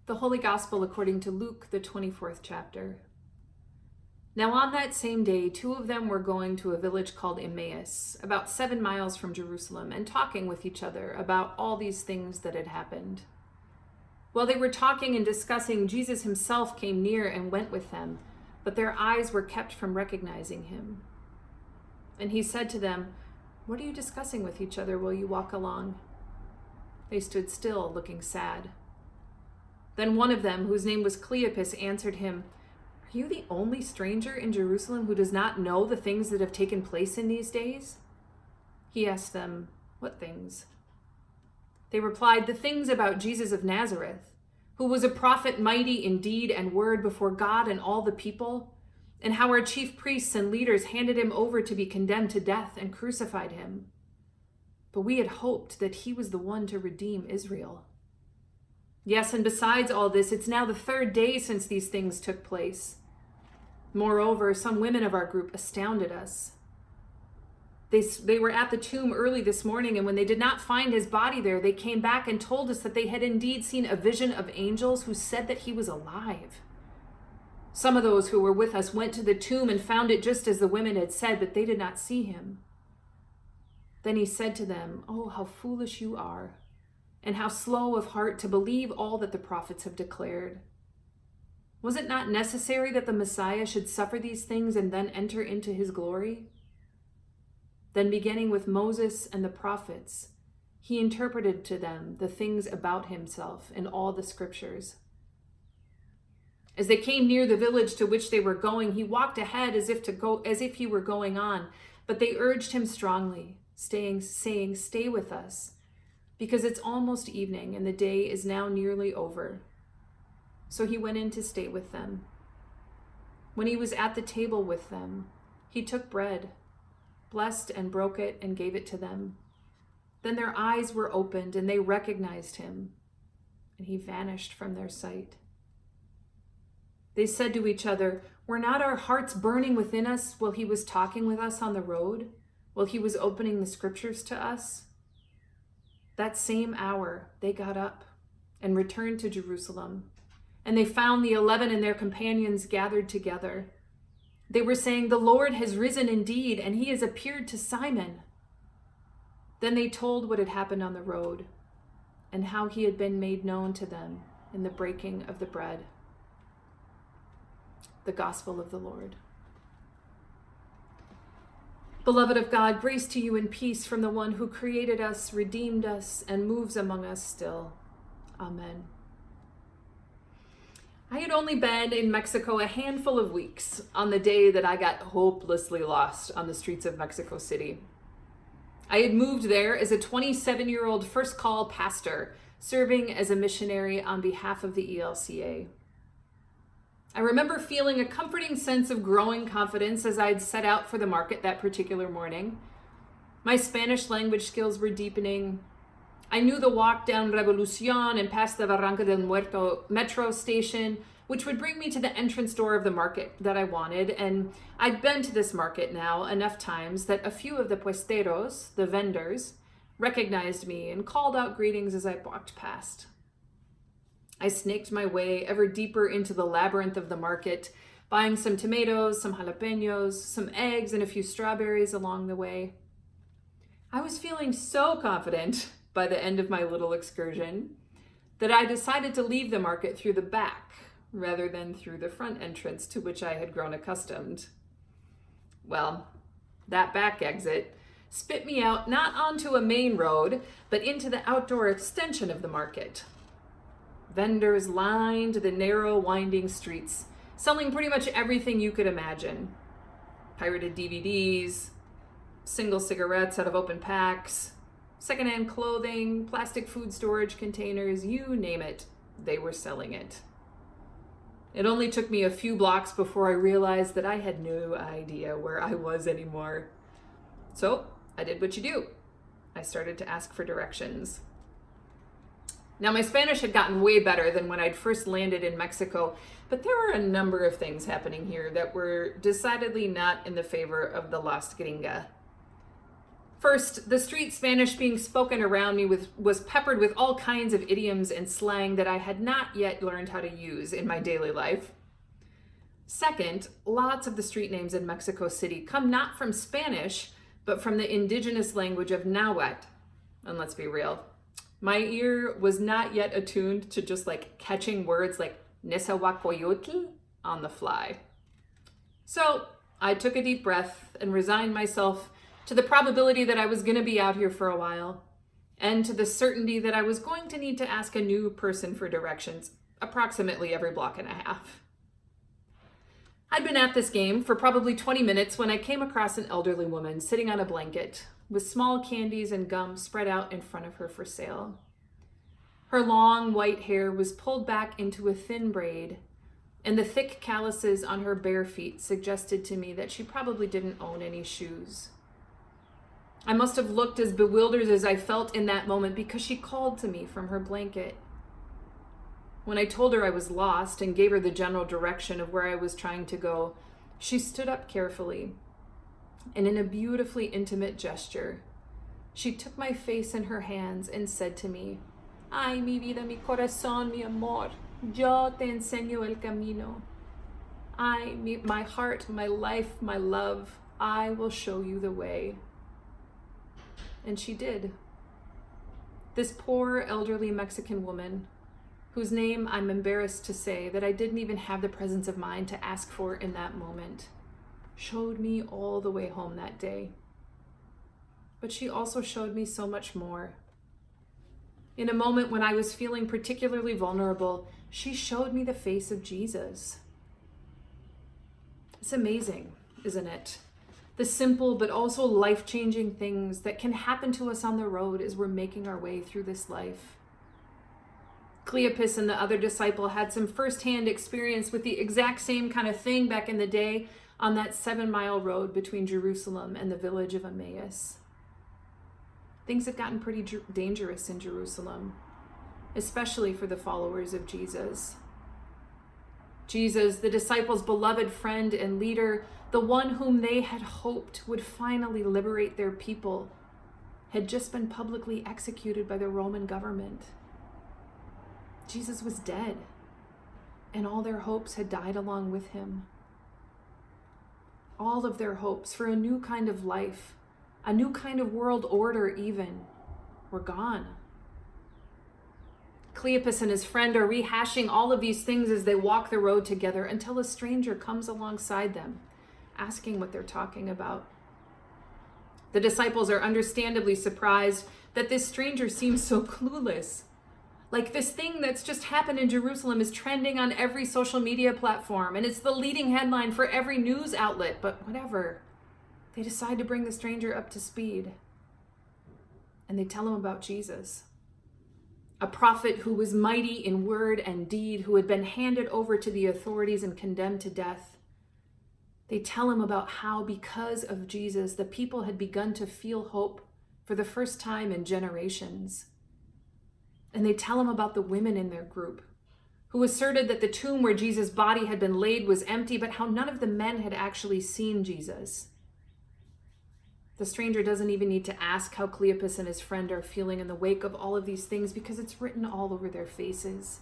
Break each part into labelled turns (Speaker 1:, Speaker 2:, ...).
Speaker 1: The Holy Gospel according to Luke, the 24th chapter. Now on that same day, two of them were going to a village called Emmaus, about 7 miles from Jerusalem, and talking with each other about all these things that had happened. While they were talking and discussing, Jesus himself came near and went with them, but their eyes were kept from recognizing him. And he said to them, "What are you discussing with each other while you walk along?" They stood still, looking sad. Then one of them, whose name was Cleopas, answered him, "Are you the only stranger in Jerusalem who does not know the things that have taken place in these days?" He asked them, "What things?" They replied, "The things about Jesus of Nazareth, who was a prophet mighty in deed and word before God and all the people, and how our chief priests and leaders handed him over to be condemned to death and crucified him. But we had hoped that he was the one to redeem Israel. Yes, and besides all this, it's now the 3rd day since these things took place. Moreover, some women of our group astounded us. They were at the tomb early this morning, and when they did not find his body there, they came back and told us that they had indeed seen a vision of angels who said that he was alive. Some of those who were with us went to the tomb and found it just as the women had said, but they did not see him." Then he said to them, "Oh, how foolish you are, and how slow of heart to believe all that the prophets have declared. Was it not necessary that the Messiah should suffer these things and then enter into his glory?" Then, beginning with Moses and the prophets, he interpreted to them the things about himself in all the scriptures. As they came near the village to which they were going, he walked ahead as if he were going on, but they urged him strongly, saying, "Stay with us, because it's almost evening and the day is now nearly over." So he went in to stay with them. When he was at the table with them, he took bread, blessed and broke it and gave it to them. Then their eyes were opened and they recognized him, and he vanished from their sight. They said to each other, "Were not our hearts burning within us while he was talking with us on the road, while he was opening the scriptures to us?" That same hour they got up and returned to Jerusalem, and they found the 11 and their companions gathered together. They were saying, "The Lord has risen indeed, and he has appeared to Simon." Then they told what had happened on the road and how he had been made known to them in the breaking of the bread. The Gospel of the Lord. Beloved of God, grace to you and peace from the one who created us, redeemed us, and moves among us still. Amen. I had only been in Mexico a handful of weeks on the day that I got hopelessly lost on the streets of Mexico City. I had moved there as a 27-year-old first call pastor, serving as a missionary on behalf of the ELCA. I remember feeling a comforting sense of growing confidence as I'd set out for the market that particular morning. My Spanish language skills were deepening. I knew the walk down Revolucion and past the Barranca del Muerto metro station, which would bring me to the entrance door of the market that I wanted, and I'd been to this market now enough times that a few of the puesteros, the vendors, recognized me and called out greetings as I walked past. I snaked my way ever deeper into the labyrinth of the market, buying some tomatoes, some jalapenos, some eggs, and a few strawberries along the way. I was feeling so confident by the end of my little excursion that I decided to leave the market through the back rather than through the front entrance to which I had grown accustomed. Well, that back exit spit me out not onto a main road, but into the outdoor extension of the market. Vendors lined the narrow, winding streets, selling pretty much everything you could imagine. Pirated DVDs, single cigarettes out of open packs, secondhand clothing, plastic food storage containers, you name it, they were selling it. It only took me a few blocks before I realized that I had no idea where I was anymore. So I did what you do. I started to ask for directions. Now, my Spanish had gotten way better than when I'd first landed in Mexico, but there were a number of things happening here that were decidedly not in the favor of the Lost Gringa. First, the street Spanish being spoken around me was peppered with all kinds of idioms and slang that I had not yet learned how to use in my daily life. Second, lots of the street names in Mexico City come not from Spanish, but from the indigenous language of Nahuatl. And let's be real, my ear was not yet attuned to just like catching words like Nezahualcóyotl on the fly. So I took a deep breath and resigned myself to the probability that I was going to be out here for a while, and to the certainty that I was going to need to ask a new person for directions approximately every block and a half. I'd been at this game for probably 20 minutes when I came across an elderly woman sitting on a blanket with small candies and gum spread out in front of her for sale. Her long white hair was pulled back into a thin braid, and the thick calluses on her bare feet suggested to me that she probably didn't own any shoes. I must have looked as bewildered as I felt in that moment because she called to me from her blanket. When I told her I was lost and gave her the general direction of where I was trying to go, she stood up carefully, and in a beautifully intimate gesture, she took my face in her hands and said to me, "Ay, mi vida, mi corazón, mi amor, yo te enseño el camino. My heart, my life, my love, I will show you the way." And she did. This poor elderly Mexican woman, whose name I'm embarrassed to say that I didn't even have the presence of mind to ask for in that moment, showed me all the way home that day. But she also showed me so much more. In a moment when I was feeling particularly vulnerable, she showed me the face of Jesus. It's amazing, isn't it? The simple but also life-changing things that can happen to us on the road as we're making our way through this life. Cleopas and the other disciple had some firsthand experience with the exact same kind of thing back in the day on that 7-mile road between Jerusalem and the village of Emmaus. Things had gotten pretty dangerous in Jerusalem, especially for the followers of Jesus. Jesus, the disciples' beloved friend and leader, the one whom they had hoped would finally liberate their people, had just been publicly executed by the Roman government. Jesus was dead, and all their hopes had died along with him. All of their hopes for a new kind of life, a new kind of world order even, were gone. Cleopas and his friend are rehashing all of these things as they walk the road together until a stranger comes alongside them, asking what they're talking about. The disciples are understandably surprised that this stranger seems so clueless. Like this thing that's just happened in Jerusalem is trending on every social media platform, and it's the leading headline for every news outlet, but whatever. They decide to bring the stranger up to speed, and they tell him about Jesus, a prophet who was mighty in word and deed, who had been handed over to the authorities and condemned to death. They tell him about how, because of Jesus, the people had begun to feel hope for the first time in generations. And they tell him about the women in their group, who asserted that the tomb where Jesus' body had been laid was empty, but how none of the men had actually seen Jesus. The stranger doesn't even need to ask how Cleopas and his friend are feeling in the wake of all of these things because it's written all over their faces.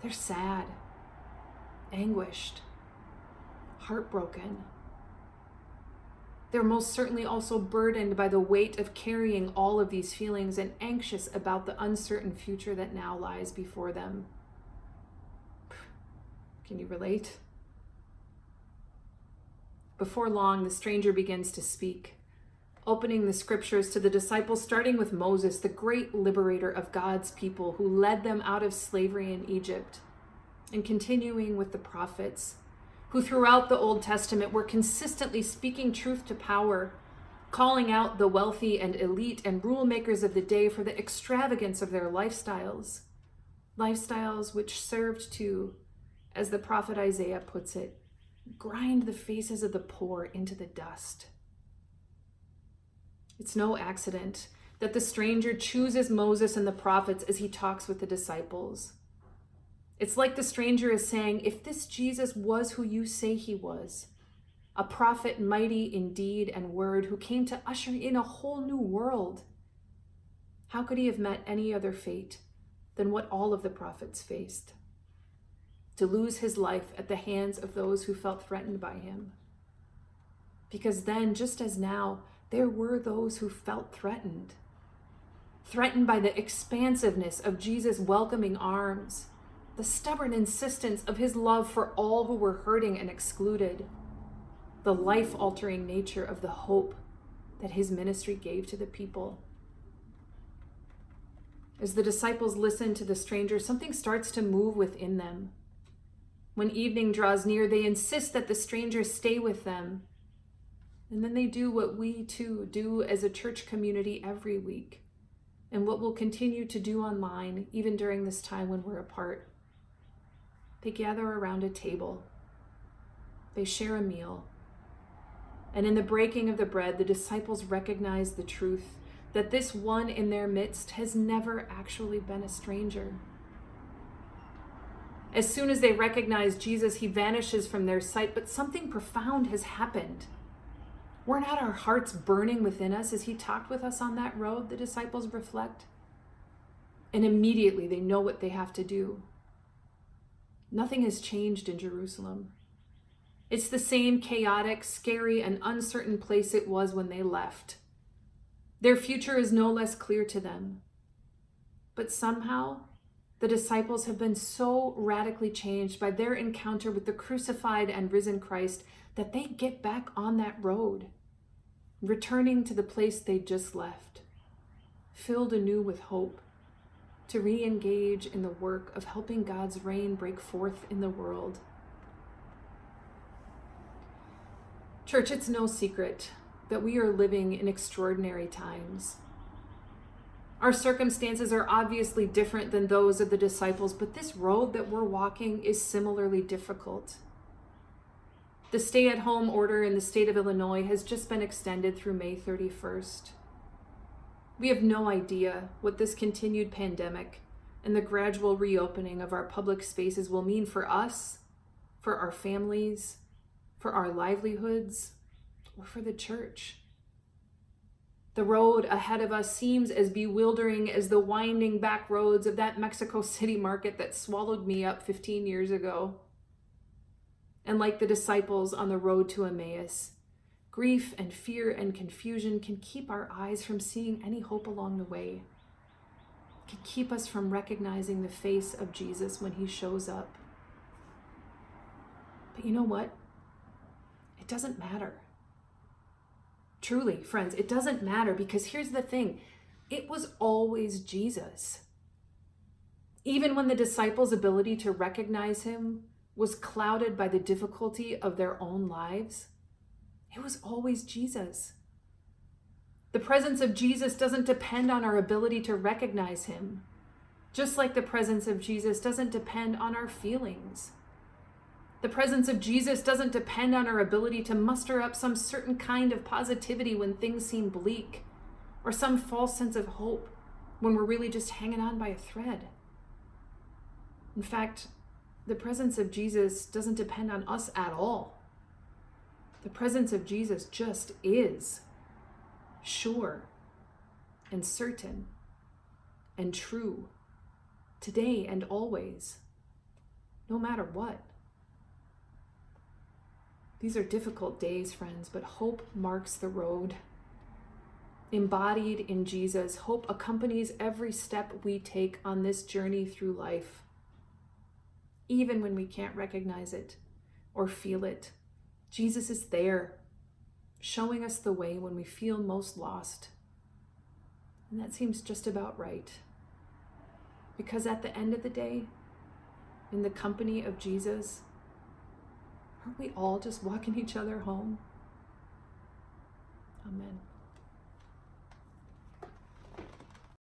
Speaker 1: They're sad, anguished, heartbroken. They're most certainly also burdened by the weight of carrying all of these feelings and anxious about the uncertain future that now lies before them. Can you relate? Before long, the stranger begins to speak, opening the scriptures to the disciples, starting with Moses, the great liberator of God's people who led them out of slavery in Egypt, and continuing with the prophets, who throughout the Old Testament were consistently speaking truth to power, calling out the wealthy and elite and rule makers of the day for the extravagance of their lifestyles which served to, as the prophet Isaiah puts it, grind the faces of the poor into the dust. It's no accident that the stranger chooses Moses and the prophets as he talks with the disciples. It's like the stranger is saying, if this Jesus was who you say he was, a prophet mighty in deed and word who came to usher in a whole new world. How could he have met any other fate than what all of the prophets faced? To lose his life at the hands of those who felt threatened by him. Because then, just as now, there were those who felt threatened by the expansiveness of Jesus' welcoming arms, the stubborn insistence of his love for all who were hurting and excluded, the life-altering nature of the hope that his ministry gave to the people. As the disciples listen to the stranger, something starts to move within them. When evening draws near, they insist that the stranger stay with them. And then they do what we too do as a church community every week, and what we'll continue to do online even during this time when we're apart. They gather around a table. They share a meal. And in the breaking of the bread, the disciples recognize the truth that this one in their midst has never actually been a stranger. As soon as they recognize Jesus, he vanishes from their sight, but something profound has happened. Were not our hearts burning within us as he talked with us on that road, the disciples reflect? And immediately they know what they have to do. Nothing has changed in Jerusalem. It's the same chaotic, scary, and uncertain place it was when they left. Their future is no less clear to them. But somehow, the disciples have been so radically changed by their encounter with the crucified and risen Christ that they get back on that road, returning to the place they just left, filled anew with hope, to re-engage in the work of helping God's reign break forth in the world. Church, it's no secret that we are living in extraordinary times. Our circumstances are obviously different than those of the disciples, but this road that we're walking is similarly difficult. The stay-at-home order in the state of Illinois has just been extended through May 31st. We have no idea what this continued pandemic and the gradual reopening of our public spaces will mean for us, for our families, for our livelihoods, or for the church. The road ahead of us seems as bewildering as the winding back roads of that Mexico City market that swallowed me up 15 years ago. And like the disciples on the road to Emmaus, grief and fear and confusion can keep our eyes from seeing any hope along the way, can keep us from recognizing the face of Jesus when he shows up. But you know what? It doesn't matter. Truly, friends, it doesn't matter, because here's the thing. It was always Jesus. Even when the disciples' ability to recognize him was clouded by the difficulty of their own lives, it was always Jesus. The presence of Jesus doesn't depend on our ability to recognize him, just like the presence of Jesus doesn't depend on our feelings. The presence of Jesus doesn't depend on our ability to muster up some certain kind of positivity when things seem bleak, or some false sense of hope when we're really just hanging on by a thread. In fact, the presence of Jesus doesn't depend on us at all. The presence of Jesus just is sure and certain and true today and always, no matter what. These are difficult days, friends, but hope marks the road. Embodied in Jesus, hope accompanies every step we take on this journey through life. Even when we can't recognize it or feel it, Jesus is there, showing us the way when we feel most lost. And that seems just about right. Because at the end of the day, in the company of Jesus, aren't we all just walking each other home? Amen.